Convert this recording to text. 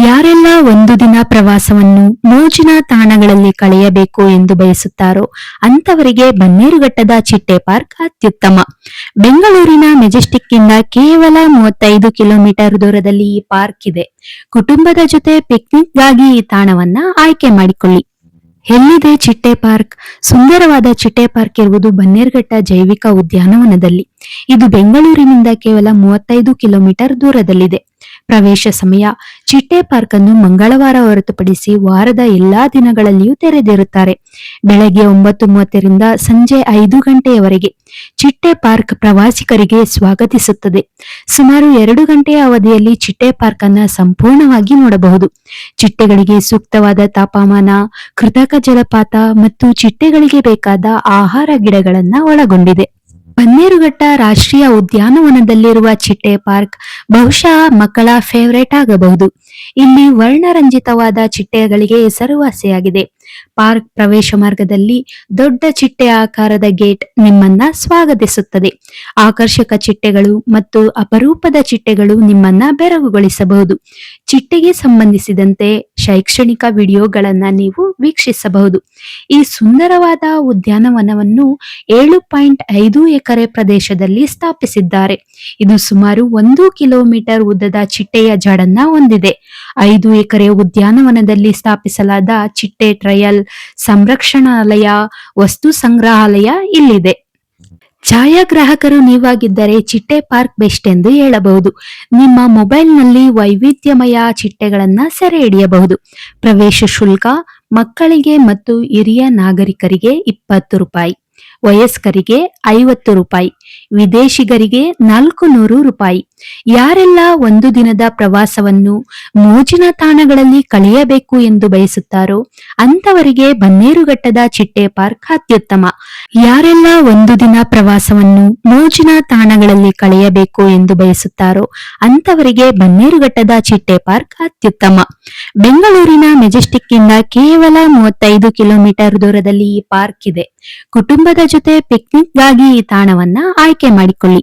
ಯಾರೆಲ್ಲ ಒಂದು ದಿನ ಪ್ರವಾಸವನ್ನು ಮೋಜಿನ ತಾಣಗಳಲ್ಲಿ ಕಳೆಯಬೇಕು ಎಂದು ಬಯಸುತ್ತಾರೋ ಅಂತವರಿಗೆ ಬನ್ನೇರುಘಟ್ಟದ ಚಿಟ್ಟೆ ಪಾರ್ಕ್ ಅತ್ಯುತ್ತಮ. ಬೆಂಗಳೂರಿನ ಮೆಜೆಸ್ಟಿಕ್ ಇಂದ ಕೇವಲ 35 ಕಿಲೋಮೀಟರ್ ದೂರದಲ್ಲಿ ಈ ಪಾರ್ಕ್ ಇದೆ. ಕುಟುಂಬದ ಜೊತೆ ಪಿಕ್ನಿಕ್ಗಾಗಿ ಈ ತಾಣವನ್ನ ಆಯ್ಕೆ ಮಾಡಿಕೊಳ್ಳಿ. ಎಲ್ಲಿದೆ ಚಿಟ್ಟೆ ಪಾರ್ಕ್? ಸುಂದರವಾದ ಚಿಟ್ಟೆ ಪಾರ್ಕ್ ಇರುವುದು ಬನ್ನೇರುಘಟ್ಟ ಜೈವಿಕ ಉದ್ಯಾನವನದಲ್ಲಿ. ಇದು ಬೆಂಗಳೂರಿನಿಂದ ಕೇವಲ 35 ಕಿಲೋಮೀಟರ್ ದೂರದಲ್ಲಿದೆ. ಪ್ರವೇಶ ಸಮಯ: ಚಿಟ್ಟೆ ಪಾರ್ಕ್ ಅನ್ನು ಮಂಗಳವಾರ ಹೊರತುಪಡಿಸಿ ವಾರದ ಎಲ್ಲಾ ದಿನಗಳಲ್ಲಿಯೂ ತೆರೆದಿರುತ್ತಾರೆ. ಬೆಳಗ್ಗೆ 9:30 ರಿಂದ ಸಂಜೆ 5 ಗಂಟೆಯವರೆಗೆ. ಚಿಟ್ಟೆ ಪಾರ್ಕ್ ಪ್ರವಾಸಿಗರಿಗೆ ಸ್ವಾಗತಿಸುತ್ತದೆ. ಸುಮಾರು 2 ಗಂಟೆಯ ಅವಧಿಯಲ್ಲಿ ಚಿಟ್ಟೆ ಪಾರ್ಕ್ ಅನ್ನ ಸಂಪೂರ್ಣವಾಗಿ ನೋಡಬಹುದು. ಚಿಟ್ಟೆಗಳಿಗೆ ಸೂಕ್ತವಾದ ತಾಪಮಾನ, ಕೃತಕ ಜಲಪಾತ ಮತ್ತು ಚಿಟ್ಟೆಗಳಿಗೆ ಬೇಕಾದ ಆಹಾರ ಗಿಡಗಳನ್ನ ಒಳಗೊಂಡಿದೆ. ಬನ್ನೇರುಘಟ್ಟ ರಾಷ್ಟ್ರೀಯ ಉದ್ಯಾನವನದಲ್ಲಿರುವ ಚಿಟ್ಟೆ ಪಾರ್ಕ್ ಬಹುಶಃ ಮಕ್ಕಳ ಫೇವರೇಟ್ ಆಗಬಹುದು. ಇಲ್ಲಿ ವರ್ಣರಂಜಿತವಾದ ಚಿಟ್ಟೆಗಳಿಗೆ ಹೆಸರುವಾಸಿಯಾಗಿದೆ. ಪಾರ್ಕ್ ಪ್ರವೇಶ ಮಾರ್ಗದಲ್ಲಿ ದೊಡ್ಡ ಚಿಟ್ಟೆ ಆಕಾರದ ಗೇಟ್ ನಿಮ್ಮನ್ನ ಸ್ವಾಗತಿಸುತ್ತದೆ. ಆಕರ್ಷಕ ಚಿಟ್ಟೆಗಳು ಮತ್ತು ಅಪರೂಪದ ಚಿಟ್ಟೆಗಳು ನಿಮ್ಮನ್ನ ಬೆರಗುಗೊಳಿಸಬಹುದು. ಚಿಟ್ಟೆಗೆ ಸಂಬಂಧಿಸಿದಂತೆ ಶೈಕ್ಷಣಿಕ ವಿಡಿಯೋಗಳನ್ನ ನೀವು ವೀಕ್ಷಿಸಬಹುದು. ಈ ಸುಂದರವಾದ ಉದ್ಯಾನವನವನ್ನು 7.5 ಎಕರೆ ಪ್ರದೇಶದಲ್ಲಿ ಸ್ಥಾಪಿಸಿದ್ದಾರೆ. ಇದು ಸುಮಾರು 1 ಕಿಲೋಮೀಟರ್ ಉದ್ದದ ಚಿಟ್ಟೆಯ ಜಾಡನ್ನ ಹೊಂದಿದೆ. 5 ಎಕರೆ ಉದ್ಯಾನವನದಲ್ಲಿ ಸ್ಥಾಪಿಸಲಾದ ಚಿಟ್ಟೆ ಟ್ರಯಲ್ ಸಂರಕ್ಷಣಾಲಯ, ವಸ್ತು ಸಂಗ್ರಹಾಲಯ ಇಲ್ಲಿದೆ. ಛಾಯಾಗ್ರಾಹಕರು ನೀವಾಗಿದ್ದರೆ ಚಿಟ್ಟೆ ಪಾರ್ಕ್ ಬೆಸ್ಟ್ ಎಂದು ಹೇಳಬಹುದು. ನಿಮ್ಮ ಮೊಬೈಲ್ನಲ್ಲಿ ವೈವಿಧ್ಯಮಯ ಚಿಟ್ಟೆಗಳನ್ನ ಸೆರೆ ಹಿಡಿಯಬಹುದು. ಪ್ರವೇಶ ಶುಲ್ಕ: ಮಕ್ಕಳಿಗೆ ಮತ್ತು ಹಿರಿಯ ನಾಗರಿಕರಿಗೆ 20 ರೂಪಾಯಿ, ವಯಸ್ಕರಿಗೆ 50 ರೂಪಾಯಿ, ವಿದೇಶಿಗರಿಗೆ 400 ರೂಪಾಯಿ. ಯಾರೆಲ್ಲ ಒಂದು ದಿನದ ಪ್ರವಾಸವನ್ನು ಮೋಜಿನ ತಾಣಗಳಲ್ಲಿ ಕಳೆಯಬೇಕು ಎಂದು ಬಯಸುತ್ತಾರೋ ಅಂತವರಿಗೆ ಬನ್ನೇರುಘಟ್ಟದ ಚಿಟ್ಟೆ ಪಾರ್ಕ್ ಅತ್ಯುತ್ತಮ. ಯಾರೆಲ್ಲ ಒಂದು ದಿನ ಪ್ರವಾಸವನ್ನು ಮೋಜಿನ ತಾಣಗಳಲ್ಲಿ ಕಳೆಯಬೇಕು ಎಂದು ಬಯಸುತ್ತಾರೋ ಅಂತವರಿಗೆ ಬನ್ನೇರುಘಟ್ಟದ ಚಿಟ್ಟೆ ಪಾರ್ಕ್ ಅತ್ಯುತ್ತಮ. ಬೆಂಗಳೂರಿನ ಮೆಜೆಸ್ಟಿಕ್ ಇಂದ ಕೇವಲ 35 ಕಿಲೋಮೀಟರ್ ದೂರದಲ್ಲಿ ಈ ಪಾರ್ಕ್ ಇದೆ. ಕುಟುಂಬದ ಜೊತೆ ಪಿಕ್ನಿಕ್ಗಾಗಿ ಈ ತಾಣವನ್ನ ಆಯ್ಕೆ ಮಾಡಿಕೊಳ್ಳಿ.